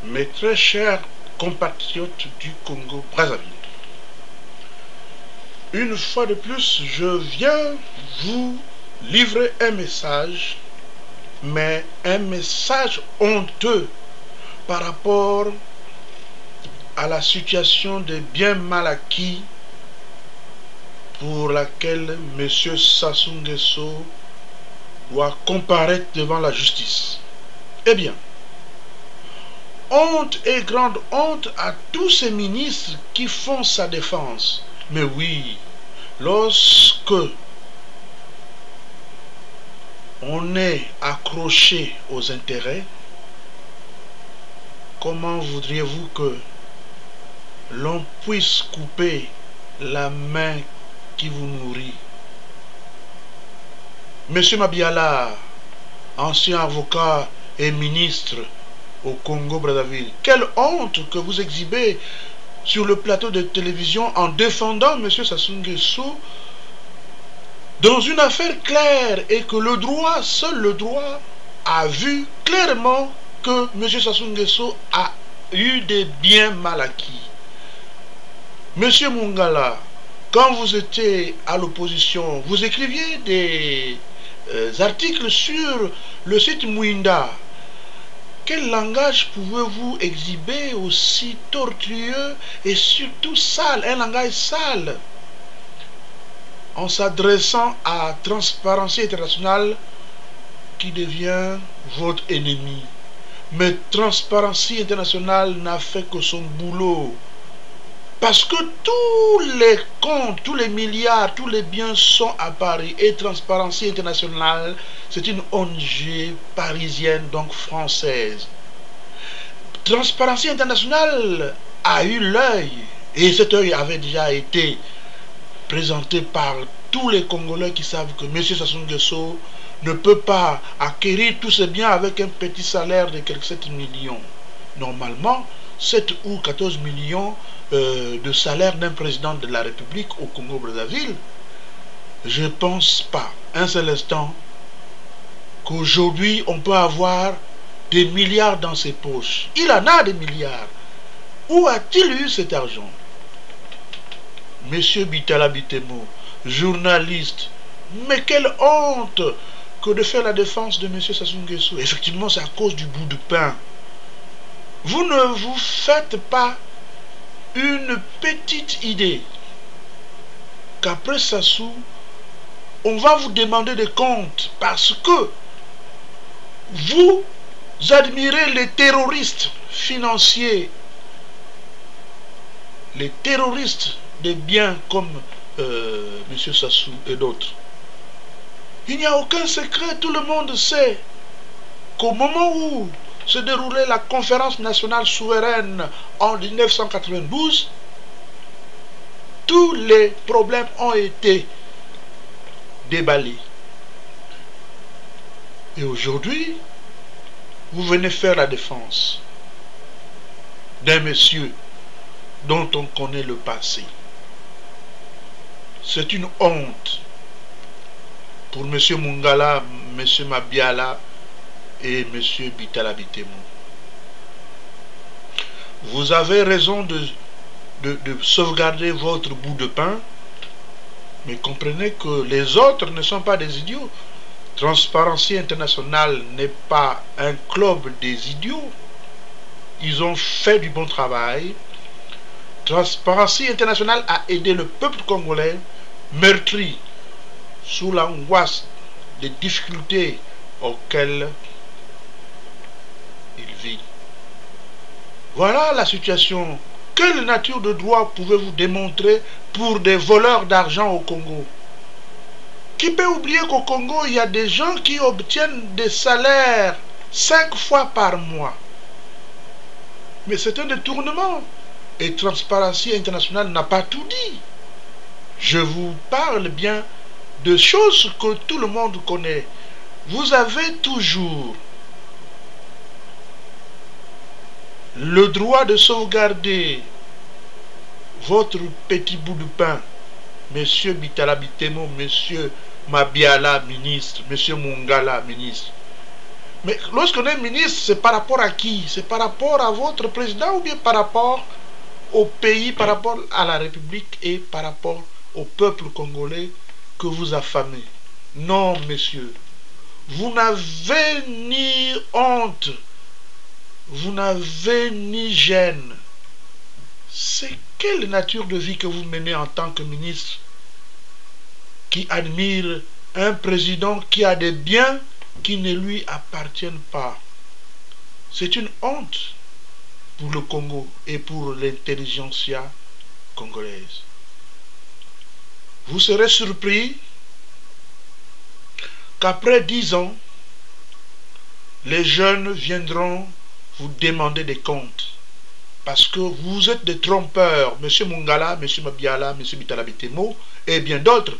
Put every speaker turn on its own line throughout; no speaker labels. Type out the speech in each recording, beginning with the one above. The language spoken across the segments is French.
Mes très chers compatriotes du Congo-Brazzaville, une fois de plus, je viens vous livrer un message, mais un message honteux par rapport à la situation des biens mal acquis pour laquelle M. Sassou Nguesso doit comparaître devant la justice. Eh bien, honte et grande honte à tous ces ministres qui font sa défense. Mais oui, lorsque on est accroché aux intérêts, comment voudriez-vous que l'on puisse couper la main qui vous nourrit? Monsieur Mabiala, ancien avocat et ministre au Congo-Brazzaville, quelle honte que vous exhibez sur le plateau de télévision en défendant M. Sassou Nguesso dans une affaire claire et que le droit, seul le droit, a vu clairement que M. Sassou Nguesso a eu des biens mal acquis. Monsieur Mungala, quand vous étiez à l'opposition, vous écriviez des articles sur le site Mouinda. Quel langage pouvez-vous exhiber aussi tortueux et surtout sale, un langage sale, en s'adressant à Transparency International qui devient votre ennemi? Mais Transparency International n'a fait que son boulot. Parce que tous les comptes, tous les milliards, tous les biens sont à Paris. Et Transparency International, c'est une ONG parisienne, donc française. Transparency International a eu l'œil. Et cet œil avait déjà été présenté par tous les Congolais qui savent que M. Sassou Nguesso ne peut pas acquérir tous ces biens avec un petit salaire de quelques 7 millions. Normalement, 7 ou 14 millions de salaire d'un président de la République au Congo-Brazzaville, je ne pense pas un seul instant qu'aujourd'hui on peut avoir des milliards dans ses poches. Il en a des milliards. Où a-t-il eu cet argent? Monsieur Bitala Bitemo, journaliste, mais quelle honte que de faire la défense de Monsieur Sassou Nguesso. Effectivement, c'est à cause du bout de pain. Vous ne vous faites pas une petite idée qu'après Sassou, on va vous demander des comptes parce que vous admirez les terroristes financiers, les terroristes des biens comme M. Sassou et d'autres. Il n'y a aucun secret, tout le monde sait qu'au moment où se déroulait la conférence nationale souveraine en 1992, tous les problèmes ont été déballés. Et aujourd'hui, vous venez faire la défense d'un monsieur dont on connaît le passé. C'est une honte pour M. Mungala, M. Mabiala et M. Bitala Bitemo. Vous avez raison de sauvegarder votre bout de pain, mais comprenez que les autres ne sont pas des idiots. Transparency International n'est pas un club des idiots. Ils ont fait du bon travail. Transparency International a aidé le peuple congolais meurtri sous l'angoisse des difficultés auxquelles il vit. Voilà la situation. Quelle nature de droit pouvez-vous démontrer pour des voleurs d'argent au Congo? Qui peut oublier qu'au Congo, il y a des gens qui obtiennent des salaires 5 fois par mois? Mais c'est un détournement. Et Transparency International n'a pas tout dit. Je vous parle bien de choses que tout le monde connaît. Vous avez toujours le droit de sauvegarder votre petit bout de pain. Monsieur Bitala Bitemo, Monsieur Mabiala, ministre, Monsieur Mungala, ministre. Mais lorsqu'on est ministre, c'est par rapport à qui? C'est par rapport à votre président ou bien par rapport au pays, par rapport à la République et par rapport au peuple congolais que vous affamez? Non, messieurs. Vous n'avez ni honte, vous n'avez ni gêne. C'est quelle nature de vie que vous menez en tant que ministre qui admire un président qui a des biens qui ne lui appartiennent pas? C'est une honte pour le Congo et pour l'intelligentsia congolaise. Vous serez surpris qu'après 10 ans, les jeunes viendront vous demander des comptes. Parce que vous êtes des trompeurs, M. Mungala, M. Mabiala, M. Bitala Bitemo et bien d'autres.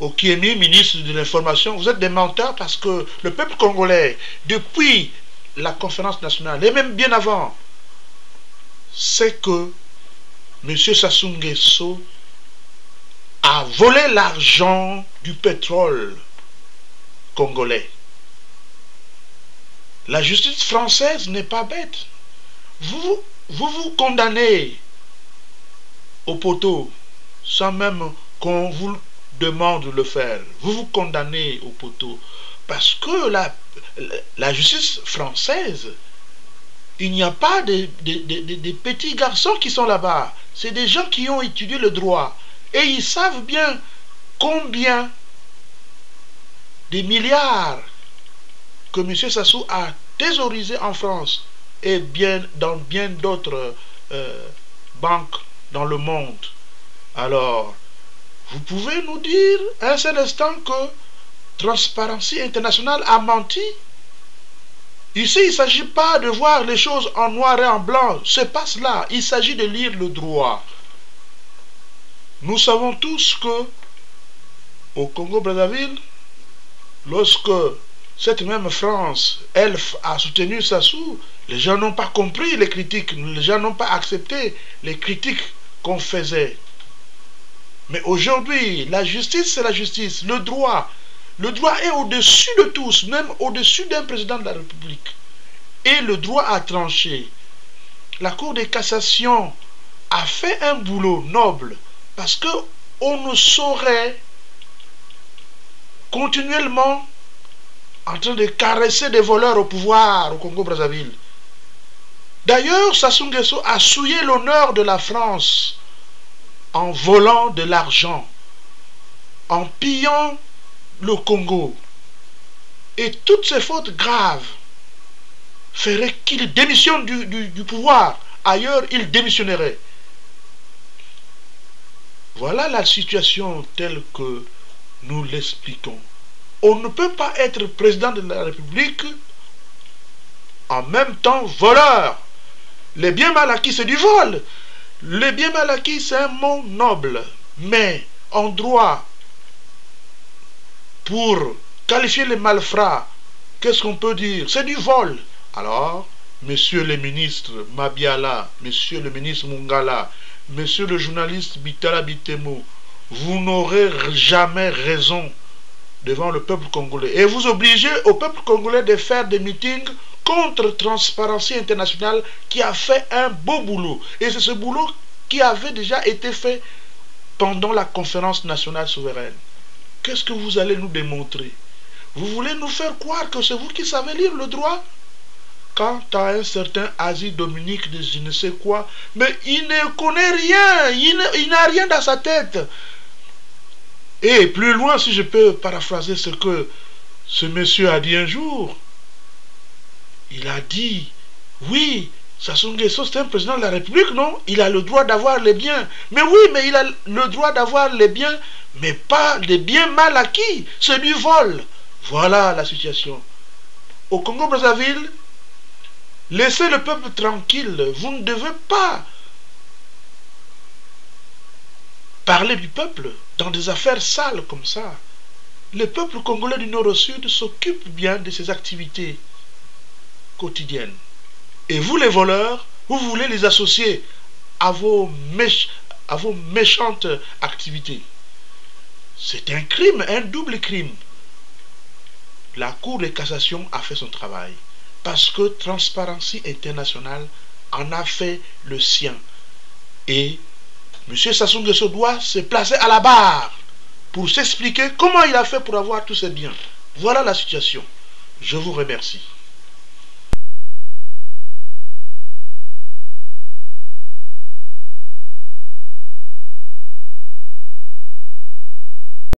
Okiemi, ministre de l'Information, vous êtes des menteurs parce que le peuple congolais, depuis la conférence nationale, et même bien avant, sait que M. Sassou Nguesso a volé l'argent du pétrole congolais. La justice française n'est pas bête. Vous condamnez au poteau sans même qu'on vous demande de le faire. Vous condamnez au poteau parce que la justice française, il n'y a pas des petits garçons qui sont là-bas. C'est des gens qui ont étudié le droit et ils savent bien combien de milliards que M. Sassou a thésaurisé en France et dans bien d'autres banques dans le monde. Alors, vous pouvez nous dire un seul instant que Transparency International a menti? Ici, il ne s'agit pas de voir les choses en noir et en blanc. C'est pas cela. Il s'agit de lire le droit. Nous savons tous que au Congo-Brazzaville, lorsque cette même France, elle, a soutenu Sassou, les gens n'ont pas compris les critiques, les gens n'ont pas accepté les critiques qu'on faisait. Mais aujourd'hui, la justice, c'est la justice, le droit. Le droit est au-dessus de tous, même au-dessus d'un président de la République. Et le droit a tranché. La Cour de cassation a fait un boulot noble parce qu'on ne saurait continuellement en train de caresser des voleurs au pouvoir au Congo-Brazzaville. D'ailleurs, Sassou Nguesso a souillé l'honneur de la France en volant de l'argent, en pillant le Congo. Et toutes ces fautes graves feraient qu'il démissionne du pouvoir. Ailleurs, il démissionnerait. Voilà la situation telle que nous l'expliquons. On ne peut pas être président de la République en même temps voleur. Les biens mal acquis, c'est du vol. Les biens mal acquis, c'est un mot noble. Mais en droit, pour qualifier les malfrats, qu'est-ce qu'on peut dire? C'est du vol. Alors, messieurs les ministres Mabiala, monsieur le ministre Mungala, monsieur le journaliste Bitala Bitemo, vous n'aurez jamais raison devant le peuple congolais. Et vous obligez au peuple congolais de faire des meetings contre Transparency International qui a fait un beau boulot. Et c'est ce boulot qui avait déjà été fait pendant la conférence nationale souveraine. Qu'est-ce que vous allez nous démontrer? Vous voulez nous faire croire que c'est vous qui savez lire le droit? Quant à un certain Asie Dominique de je ne sais quoi, mais il ne connaît rien, il n'a rien dans sa tête. Et plus loin, si je peux paraphraser ce que ce monsieur a dit un jour, il a dit, oui, Sassou Nguesso c'est un président de la République, non? Il a le droit d'avoir les biens. Mais oui, mais il a le droit d'avoir les biens, mais pas des biens mal acquis. C'est du vol. Voilà la situation. Au Congo-Brazzaville, laissez le peuple tranquille. Vous ne devez pas parler du peuple dans des affaires sales comme ça. Le peuple congolais du nord au sud s'occupe bien de ses activités quotidiennes. Et vous les voleurs, vous voulez les associer à vos méchantes activités. C'est un crime, un double crime. la Cour de cassation a fait son travail. Parce que Transparency International en a fait le sien. Et M. Sassou Nguesso doit se placer à la barre pour s'expliquer comment il a fait pour avoir tous ces biens. Voilà la situation. Je vous remercie.